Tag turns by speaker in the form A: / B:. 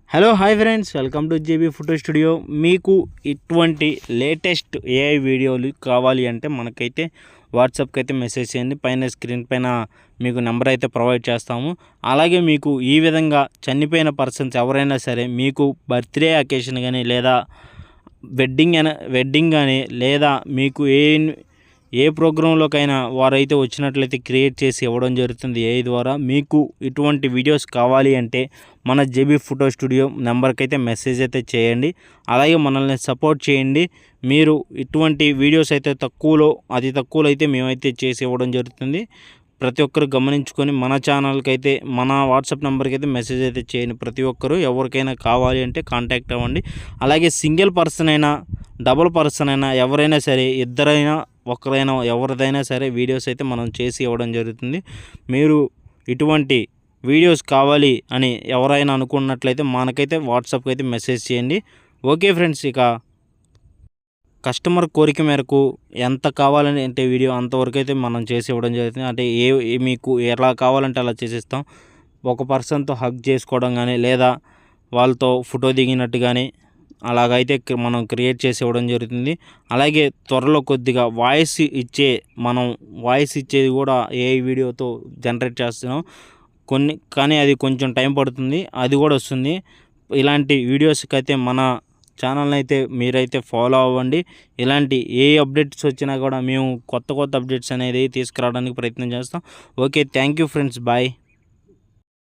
A: Hello hi friends, welcome to JB photo studio. మీకు ఇటువంటి latest AI వీడియోలు కావాలి అంటే మనకైతే వాట్సాప్కి అయితే మెసేజ్ చేయండి. పైన స్క్రీన్ పైన మీకు నెంబర్ అయితే ప్రొవైడ్ చేస్తాము. అలాగే మీకు ఈ విధంగా చనిపోయిన పర్సన్స్ ఎవరైనా సరే మీకు బర్త్డే అకేషన్ కానీ లేదా వెడ్డింగ్ కానీ లేదా మీకు ఏ ప్రోగ్రాంలోకైనా వారైతే వచ్చినట్లయితే క్రియేట్ చేసి ఇవ్వడం జరుగుతుంది ఏఐ ద్వారా. మీకు ఇటువంటి వీడియోస్ కావాలి అంటే మన జేబీ ఫోటో స్టూడియో నెంబర్కి అయితే మెసేజ్ అయితే చేయండి. అలాగే మనల్ని సపోర్ట్ చేయండి. మీరు ఇటువంటి వీడియోస్ అయితే అతి తక్కువలో అయితే మేమైతే చేసి ఇవ్వడం జరుగుతుంది. ప్రతి ఒక్కరు గమనించుకొని మన ఛానల్కి అయితే మన వాట్సాప్ నెంబర్కి అయితే మెసేజ్ అయితే చేయండి. ప్రతి ఒక్కరు ఎవరికైనా కావాలి అంటే కాంటాక్ట్ అవ్వండి. అలాగే సింగిల్ పర్సన్ అయినా డబుల్ పర్సన్ అయినా ఎవరైనా సరే, ఇద్దరైనా ఒకరైనా ఎవరిదైనా సరే వీడియోస్ అయితే మనం చేసి ఇవ్వడం జరుగుతుంది. మీరు ఇటువంటి వీడియోస్ కావాలి అని ఎవరైనా అనుకున్నట్లయితే మనకైతే వాట్సాప్కి అయితే మెసేజ్ చేయండి. ఓకే ఫ్రెండ్స్, ఇక కస్టమర్ కోరిక మేరకు ఎంత కావాలని అంటే వీడియో అంతవరకు అయితే మనం చేసి ఇవ్వడం జరుగుతుంది. అంటే మీకు ఎలా కావాలంటే అలా చేసిస్తాం. ఒక పర్సన్తో హగ్ చేసుకోవడం కానీ లేదా వాళ్ళతో ఫోటో దిగినట్టు కానీ అలాగైతే మనం క్రియేట్ చేసి ఇవ్వడం జరుగుతుంది. అలాగే త్వరలో కొద్దిగా వాయిస్ ఇచ్చేది కూడా ఏఐ వీడియోతో జనరేట్ చేస్తున్నాం కానీ అది కొంచెం టైం పడుతుంది, అది కూడా వస్తుంది. ఇలాంటి వీడియోస్కి అయితే మన ఛానల్ని అయితే మీరైతే ఫాలో అవ్వండి. ఇలాంటి ఏ అప్డేట్స్ వచ్చినా కూడా మేము కొత్త అప్డేట్స్ అనేది తీసుకురావడానికి ప్రయత్నం చేస్తాం. Okay, thank you friends, bye.